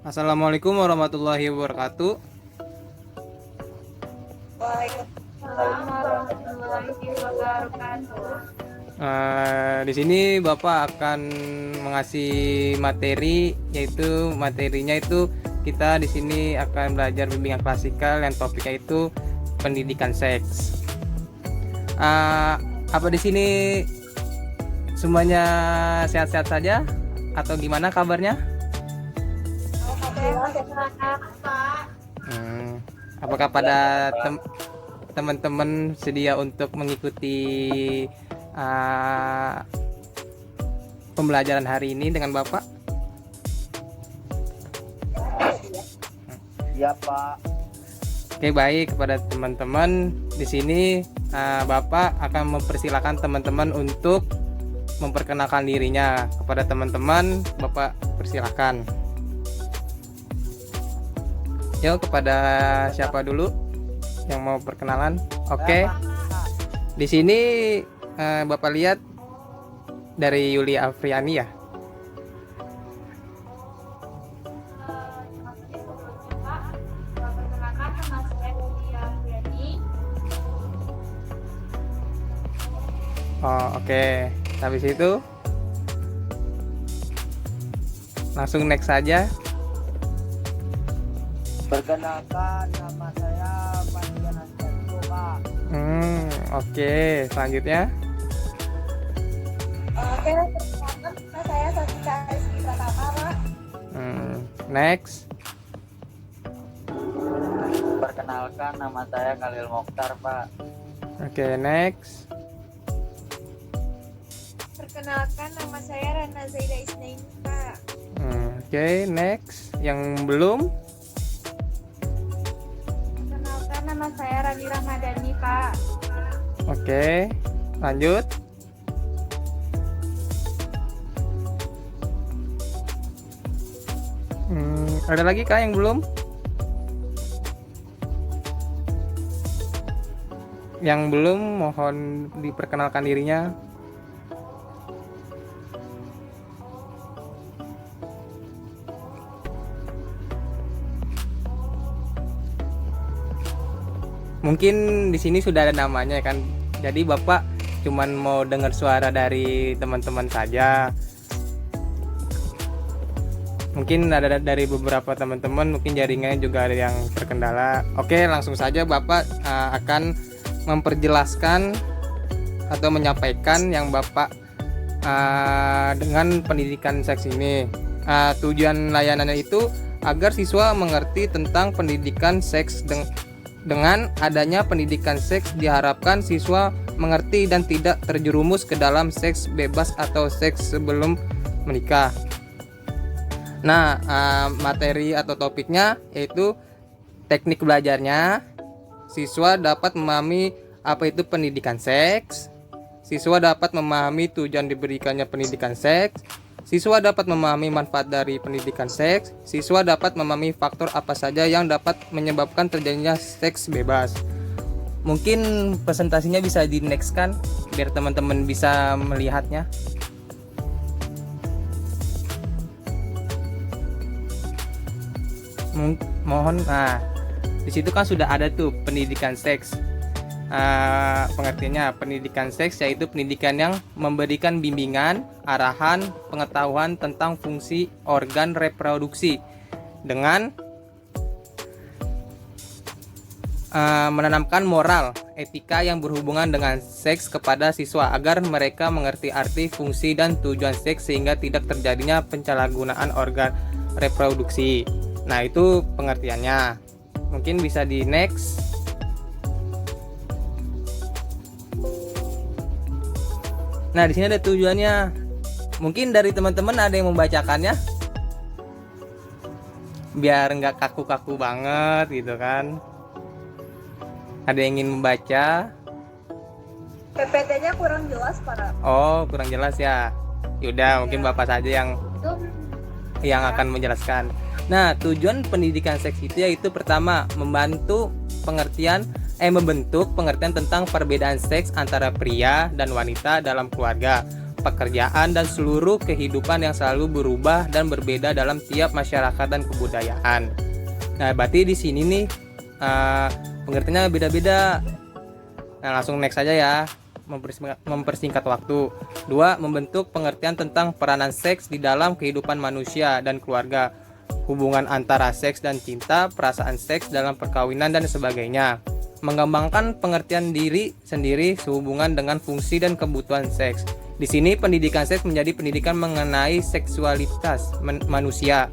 Assalamualaikum warahmatullahi wabarakatuh. Waalaikumsalam warahmatullahi wabarakatuh. Di sini Bapak akan mengasih materi, yaitu materinya itu kita di sini akan belajar bimbingan klasikal yang topiknya itu pendidikan seks. Apa di sini semuanya sehat-sehat saja atau gimana kabarnya? Alhamdulillah sehat Pak. Apakah pada teman-teman sedia untuk mengikuti uh, pembelajaran hari ini dengan Bapak? Iya Pak. Oke, baik. Kepada teman-teman di sini, Bapak akan mempersilahkan teman-teman untuk memperkenalkan dirinya. Kepada teman-teman, Bapak persilahkan. Yuk, kepada siapa dulu yang mau perkenalan? Oke. Di sini Bapak lihat dari Yuli Afriani ya. Perkenalkan nama saya Yulia Friani. Oh, oke. Habis itu langsung next saja. Perkenalkan nama saya Pandian Asyanto Pak. Oke. Selanjutnya. Perkenalkan nama saya Saskia Rizky Pratama Pak. Next. Perkenalkan nama saya Khalil Mokhtar Pak. Oke, next. Perkenalkan nama saya Rana Zaida Isnaini Pak. Oke, next. Yang belum. Perkenalkan nama saya Rani Ramadhani Pak. Oke, lanjut. Ada lagi kah yang belum? Yang belum mohon diperkenalkan dirinya. Mungkin di sini sudah ada namanya kan. Jadi Bapak cuman mau dengar suara dari teman-teman saja. Mungkin ada dari beberapa teman-teman, mungkin jaringannya juga ada yang terkendala. Oke, langsung saja Bapak akan memperjelaskan atau menyampaikan yang Bapak dengan pendidikan seks ini. Tujuan layanannya itu agar siswa mengerti tentang pendidikan seks. Dengan adanya pendidikan seks diharapkan siswa mengerti dan tidak terjerumus ke dalam seks bebas atau seks sebelum menikah. Nah, materi atau topiknya yaitu teknik belajarnya. Siswa dapat memahami apa itu pendidikan seks. Siswa dapat memahami tujuan diberikannya pendidikan seks. Siswa dapat memahami manfaat dari pendidikan seks. Siswa dapat memahami faktor apa saja yang dapat menyebabkan terjadinya seks bebas. Mungkin presentasinya bisa di next kan biar teman-teman bisa melihatnya. Mohon. Nah, di situ kan sudah ada tuh pendidikan seks. Pengertiannya, pendidikan seks yaitu pendidikan yang memberikan bimbingan, arahan, pengetahuan tentang fungsi organ reproduksi dengan menanamkan moral, etika yang berhubungan dengan seks kepada siswa agar mereka mengerti arti, fungsi, dan tujuan seks sehingga tidak terjadinya penyalahgunaan organ reproduksi. Nah, itu pengertiannya. Mungkin bisa di next. Nah, di sini ada tujuannya. Mungkin dari teman-teman ada yang membacakannya, biar nggak kaku-kaku banget gitu kan. Ada yang ingin membaca? PPT-nya kurang jelas Pak. Oh, kurang jelas ya. Yaudah, mungkin Bapak saja yang akan menjelaskan. Nah, tujuan pendidikan seks itu yaitu pertama, membentuk pengertian tentang perbedaan seks antara pria dan wanita dalam keluarga, pekerjaan, dan seluruh kehidupan yang selalu berubah dan berbeda dalam tiap masyarakat dan kebudayaan. Nah, berarti di sini nih pengertiannya beda-beda. Nah, langsung next aja ya, mempersingkat waktu. 2. Membentuk pengertian tentang peranan seks di dalam kehidupan manusia dan keluarga, hubungan antara seks dan cinta, perasaan seks dalam perkawinan, dan sebagainya. Mengembangkan pengertian diri sendiri sehubungan dengan fungsi dan kebutuhan seks. Di sini pendidikan seks menjadi pendidikan mengenai seksualitas manusia.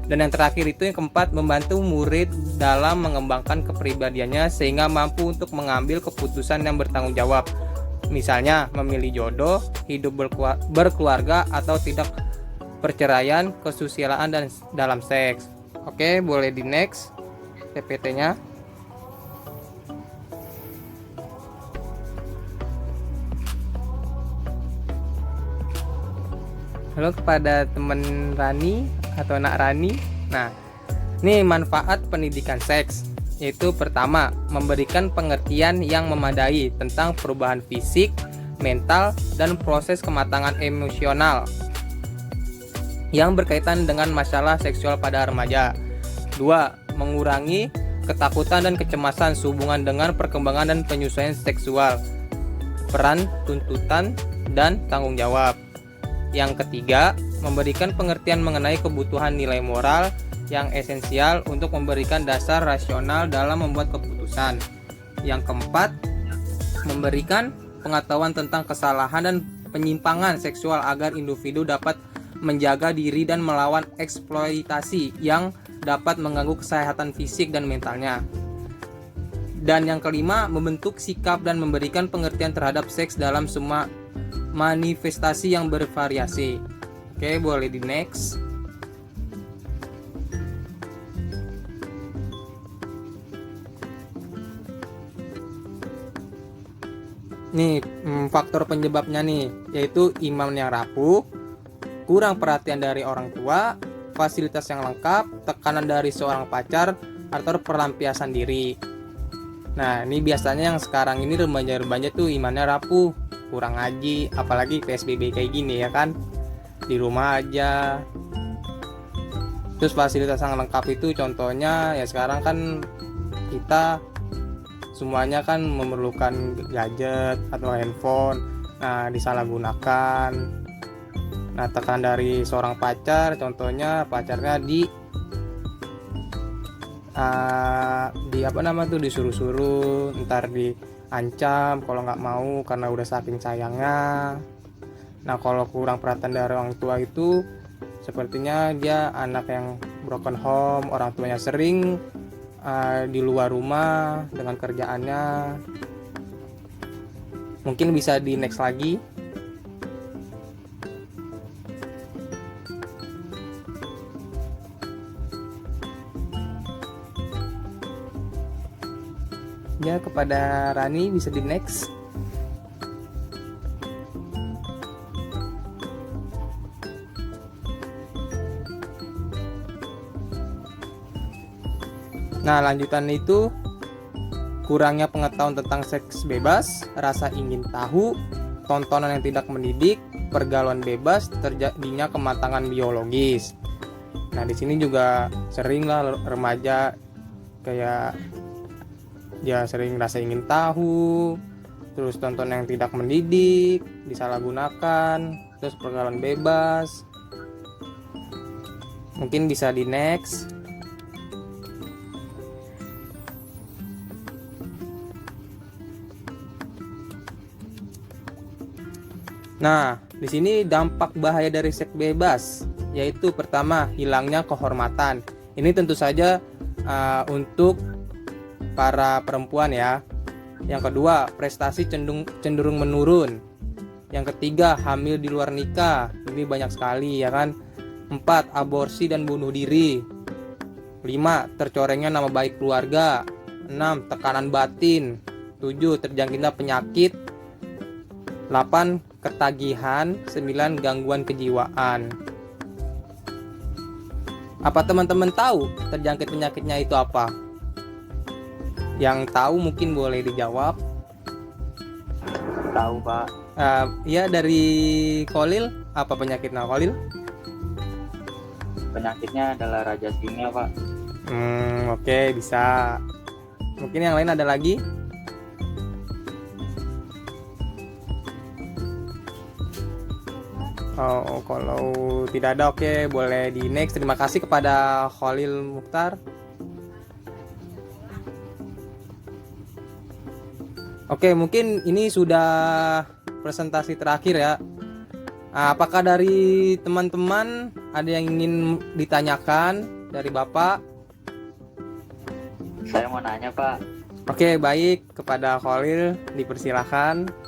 Dan yang terakhir itu yang keempat, membantu murid dalam mengembangkan kepribadiannya sehingga mampu untuk mengambil keputusan yang bertanggung jawab. Misalnya memilih jodoh, hidup berkeluarga, atau tidak perceraian, kesusilaan, dan dalam seks. Oke, boleh di next PPT-nya. Halo kepada teman Rani atau anak Rani. Nah, ini manfaat pendidikan seks, yaitu pertama, memberikan pengertian yang memadai tentang perubahan fisik, mental, dan proses kematangan emosional yang berkaitan dengan masalah seksual pada remaja. 2. Mengurangi ketakutan dan kecemasan sehubungan dengan perkembangan dan penyesuaian seksual, peran, tuntutan, dan tanggung jawab. Yang ketiga, memberikan pengertian mengenai kebutuhan nilai moral yang esensial untuk memberikan dasar rasional dalam membuat keputusan. Yang keempat, memberikan pengetahuan tentang kesalahan dan penyimpangan seksual agar individu dapat menjaga diri dan melawan eksploitasi yang dapat mengganggu kesehatan fisik dan mentalnya. Dan yang kelima, membentuk sikap dan memberikan pengertian terhadap seks dalam semua manifestasi yang bervariasi. Oke, boleh di next. Nih, faktor penyebabnya nih, yaitu iman yang rapuh, kurang perhatian dari orang tua, fasilitas yang lengkap, tekanan dari seorang pacar, atau pelampiasan diri. Nah, ini biasanya yang sekarang ini remaja-remaja tuh imannya rapuh, kurang ngaji, apalagi PSBB kayak gini ya kan, di rumah aja. Terus fasilitas yang lengkap itu contohnya ya sekarang kan kita semuanya kan memerlukan gadget atau handphone. Nah, disalahgunakan. Nah, tekanan dari seorang pacar, contohnya pacarnya disuruh-suruh, ntar diancam kalau nggak mau karena udah saking sayangnya. Nah, kalau kurang perhatian dari orang tua itu sepertinya dia anak yang broken home, orang tuanya sering di luar rumah dengan kerjaannya. Mungkin bisa di next lagi. Ya, kepada Rani bisa di next. Nah, lanjutan itu kurangnya pengetahuan tentang seks bebas, rasa ingin tahu, tontonan yang tidak mendidik, pergaulan bebas, terjadinya kematangan biologis. Nah, di sini juga sering lah remaja kayak dia sering rasa ingin tahu, terus tonton yang tidak mendidik, disalahgunakan, terus pergaulan bebas. Mungkin bisa di next. Nah, di sini dampak bahaya dari seks bebas, yaitu pertama, hilangnya kehormatan. Ini tentu saja untuk para perempuan ya. Yang kedua, prestasi cenderung menurun. Yang ketiga, hamil di luar nikah. Ini banyak sekali ya kan. 4. Aborsi dan bunuh diri. 5. Tercorengnya nama baik keluarga. 6. Tekanan batin. 7. Terjangkitnya penyakit. 8. Ketagihan. 9. Gangguan kejiwaan. Apa teman-teman tahu terjangkit penyakitnya itu apa? Yang tahu mungkin boleh dijawab. Tahu, Pak. Ya dari Khalil, apa penyakitnya Khalil? Penyakitnya adalah Rajasinia, Pak. Oke, bisa. Mungkin yang lain ada lagi? Oh, kalau tidak ada, oke, boleh di next. Terima kasih kepada Khalil Mukhtar. Oke, mungkin ini sudah presentasi terakhir ya. Apakah dari teman-teman ada yang ingin ditanyakan dari Bapak? Saya mau nanya, Pak. Oke, baik. Kepada Khalil, dipersilakan.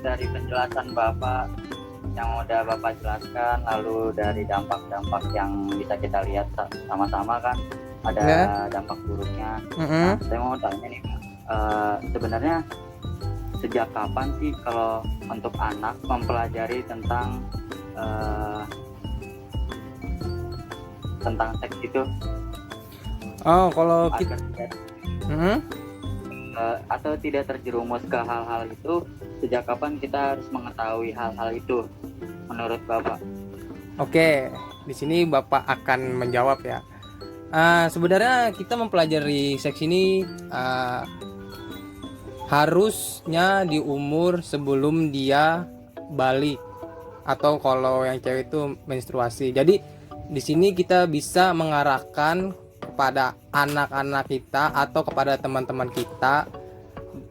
Dari penjelasan Bapak yang udah Bapak jelaskan, lalu dari dampak-dampak yang bisa kita lihat sama-sama kan, ada dampak buruknya. Nah, saya mau tanya nih, sebenarnya sejak kapan sih kalau untuk anak mempelajari tentang seks itu? Oh, kalau kita atau tidak terjerumus ke hal-hal itu, sejak kapan kita harus mengetahui hal-hal itu menurut Bapak? Oke, di sini Bapak akan menjawab ya. Sebenarnya kita mempelajari seks ini harusnya di umur sebelum dia balik, atau kalau yang cewek itu menstruasi. Jadi di sini kita bisa mengarahkan kepada anak-anak kita atau kepada teman-teman kita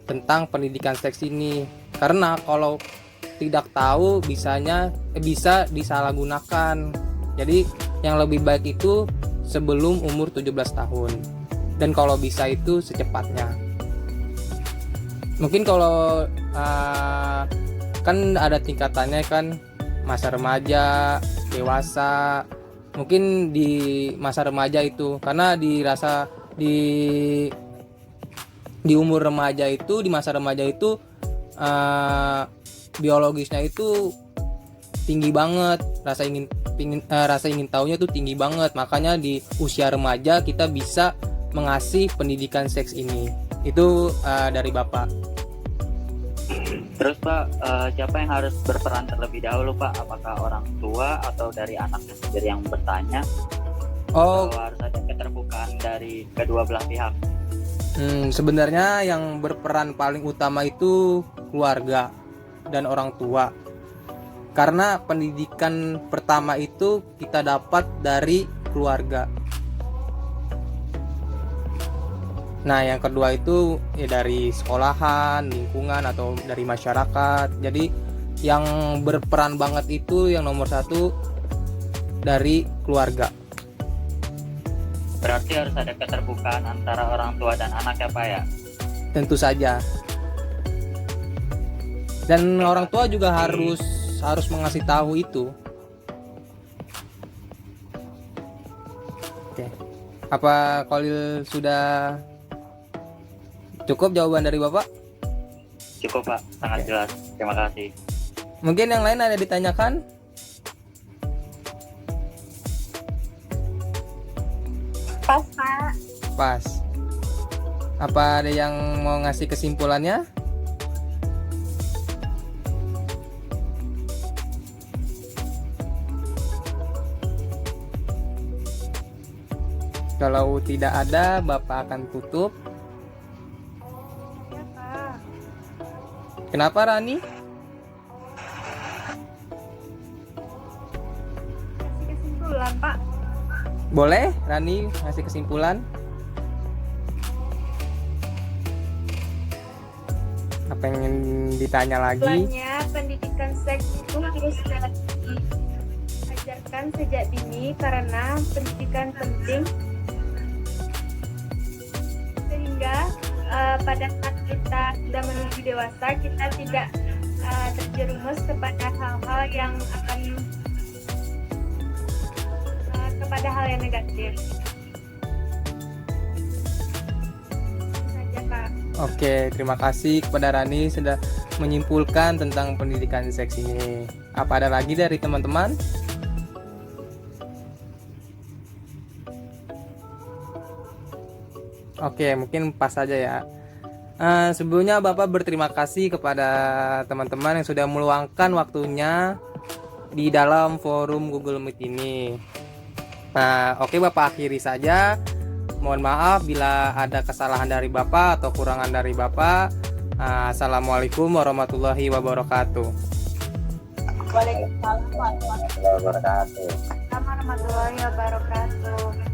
tentang pendidikan seks ini. Karena kalau tidak tahu bisa disalahgunakan. Jadi yang lebih baik itu sebelum umur 17 tahun. Dan kalau bisa itu secepatnya. Mungkin kalau kan ada tingkatannya kan, masa remaja, dewasa. Mungkin di masa remaja itu, karena dirasa di umur remaja itu, di masa remaja itu biologisnya itu tinggi banget, rasa ingin tahunya tuh tinggi banget. Makanya di usia remaja kita bisa mengasih pendidikan seks ini. Itu dari Bapak. Terus Pak, siapa yang harus berperan terlebih dahulu Pak? Apakah orang tua atau dari anaknya sendiri yang bertanya? Oh, atau harus ada keterbukaan dari kedua belah pihak? Sebenarnya yang berperan paling utama itu keluarga dan orang tua. Karena pendidikan pertama itu kita dapat dari keluarga. Nah, yang kedua itu ya dari sekolahan, lingkungan, atau dari masyarakat. Jadi yang berperan banget itu yang nomor satu dari keluarga. Berarti harus ada keterbukaan antara orang tua dan anak ya Pak ya? Tentu saja. Dan orang tua juga harus mengasih tahu itu. Oke. Apa Khalil sudah cukup jawaban dari Bapak? Cukup Pak, sangat jelas. Terima kasih. Mungkin yang lain ada ditanyakan? Pas, Pak. Pas. Apa ada yang mau ngasih kesimpulannya? Kalau tidak ada, Bapak akan tutup. Ya, Pak. Kenapa, Rani? Kasih kesimpulan, Pak. Boleh, Rani ngasih kesimpulan? Apa yang ingin ditanya lagi? Kesimpulannya, pendidikan seks itu harus diajarkan sejak dini karena pendidikan penting sehingga pada saat kita sudah menuju dewasa kita tidak terjerumus kepada hal-hal yang akan kepada hal yang negatif. Itu saja, Pak. Oke, terima kasih kepada Rani sudah menyimpulkan tentang pendidikan seks ini. Apa ada lagi dari teman-teman? Oke, mungkin pas saja ya. Sebelumnya Bapak berterima kasih kepada teman-teman yang sudah meluangkan waktunya di dalam forum Google Meet ini. Nah, oke Bapak akhiri saja. Mohon maaf bila ada kesalahan dari Bapak atau kurangan dari Bapak. Assalamualaikum warahmatullahi wabarakatuh. Waalaikumsalam warahmatullahi warahmatullahi wabarakatuh. wabarakatuh.